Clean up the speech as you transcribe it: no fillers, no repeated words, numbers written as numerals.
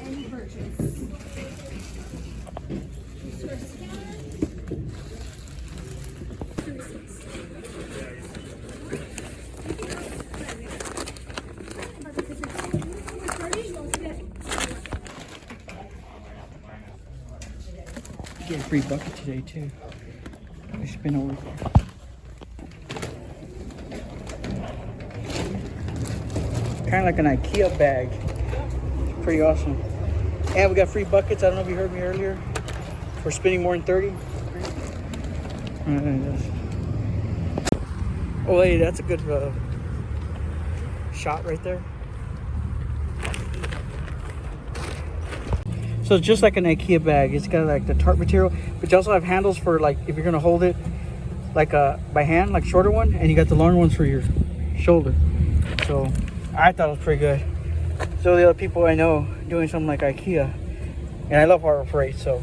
any purchase. Get a free bucket today too. We spin over. Kind of like an IKEA bag. Pretty awesome. And we got free buckets. I don't know if you heard me earlier. For spinning more than 30. Oh, hey, that's a good shot right there. So it's just like an IKEA bag. It's got like the tarp material, but you also have handles for like if you're gonna hold it like by hand, like shorter one, and you got the longer ones for your shoulder. So I thought it was pretty good. So the other people I know doing something like IKEA, and I love Harbor Freight, so